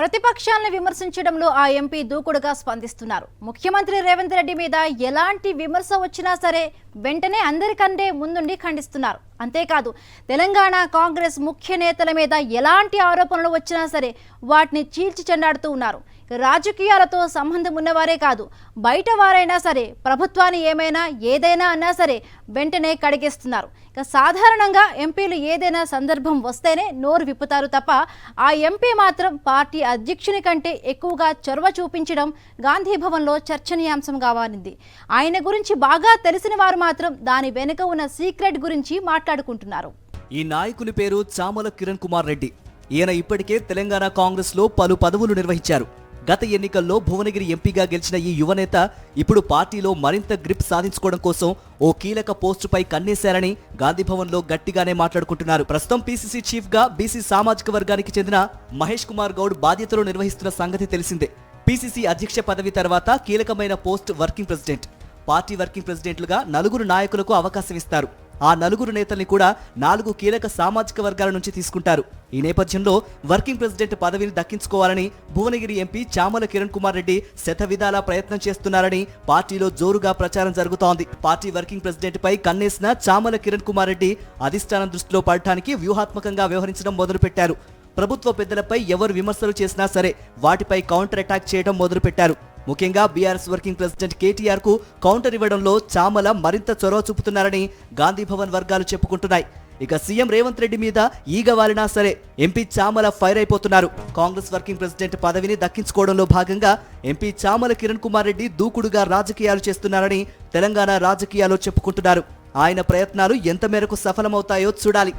ప్రతిపక్షాలను విమర్శించడంలో ఆ ఎంపీ దూకుడుగా స్పందిస్తున్నారు. ముఖ్యమంత్రి రేవంత్ రెడ్డి మీద ఎలాంటి విమర్శ వచ్చినా సరే వెంటనే అందరికంటే ముందుండి ఖండిస్తున్నారు. అంతేకాదు తెలంగాణ కాంగ్రెస్ ముఖ్య నేతల మీద ఎలాంటి ఆరోపణలు వచ్చినా సరే వాటిని చీల్చి చెండాడుతూ ఉన్నారు. రాజకీయాలతో సంబంధం ఉన్నవారే కాదు, బయట వారైనా సరే ప్రభుత్వాన్ని ఏదైనా అన్నా సరే వెంటనే కడిగేస్తున్నారు. ఇక సాధారణంగా ఎంపీలు ఏదైనా సందర్భం వస్తేనే నోరు విప్పుతారు తప్ప ఆ ఎంపీ మాత్రం పార్టీ అధ్యక్షుని కంటే ఎక్కువగా చొరవ చూపించడం గాంధీ భవన్లో చర్చనీయాంశంగా మారింది. ఆయన గురించి బాగా తెలిసిన వారు మాత్రం దాని వెనుక ఉన్న సీక్రెట్ గురించి మాట్లాడుకుంటున్నారు. ఈ నాయకుని పేరు చామల కిరణ్ కుమార్ రెడ్డి. ఈయన ఇప్పటికే తెలంగాణ కాంగ్రెస్ లో పలు పదవులు నిర్వహించారు. గత ఎన్నికల్లో భువనగిరి ఎంపీగా గెలిచిన ఈ యువనేత ఇప్పుడు పార్టీలో మరింత గ్రిప్ సాధించుకోవడం కోసం ఓ కీలక పోస్టుపై కన్నేశారని గాంధీభవన్లో గట్టిగానే మాట్లాడుకుంటున్నారు. ప్రస్తుతం పీసీసీ చీఫ్ గా బీసీ సామాజిక వర్గానికి చెందిన మహేష్ కుమార్ గౌడ్ బాధ్యతలు నిర్వహిస్తున్న సంగతి తెలిసిందే. పీసీసీ అధ్యక్ష పదవి తర్వాత కీలకమైన post working president. Party working ప్రెసిడెంట్లుగా 4 నాయకులకు అవకాశం ఇస్తారు. ఆ 4 నేతల్ని కూడా 4 కీలక సామాజిక వర్గాల నుంచి తీసుకుంటారు. ఈ నేపథ్యంలో వర్కింగ్ ప్రెసిడెంట్ పదవిని దక్కించుకోవాలని భువనగిరి ఎంపీ చామల కిరణ్ కుమార్ రెడ్డి శతవిధాలా ప్రయత్నం చేస్తున్నారని పార్టీలో జోరుగా ప్రచారం జరుగుతోంది. పార్టీ వర్కింగ్ ప్రెసిడెంట్ పై కన్నేసిన చామల కిరణ్ కుమార్ రెడ్డి అధిష్టానం దృష్టిలో పడటానికి వ్యూహాత్మకంగా వ్యవహరించడం మొదలుపెట్టారు. ప్రభుత్వ పెద్దలపై ఎవరు విమర్శలు చేసినా సరే వాటిపై కౌంటర్ అటాక్ చేయడం మొదలుపెట్టారు. ముఖ్యంగా బీఆర్ఎస్ వర్కింగ్ ప్రెసిడెంట్ కేటీఆర్ కు కౌంటర్ ఇవ్వడంలో చామల మరింత చొరవ చూపుతున్నారని గాంధీభవన్ వర్గాలు చెప్పుకుంటున్నాయి. ఇక సీఎం రేవంత్ రెడ్డి మీద ఈగ వాలినా సరే ఎంపీ చామల ఫైర్ అయిపోతున్నారు. కాంగ్రెస్ వర్కింగ్ ప్రెసిడెంట్ పదవిని దక్కించుకోవడంలో భాగంగా ఎంపీ చామల కిరణ్ కుమార్ రెడ్డి దూకుడుగా రాజకీయాలు చేస్తున్నారని తెలంగాణ రాజకీయాల్లో చెప్పుకుంటున్నారు. ఆయన ప్రయత్నాలు ఎంత మేరకు సఫలమవుతాయో చూడాలి.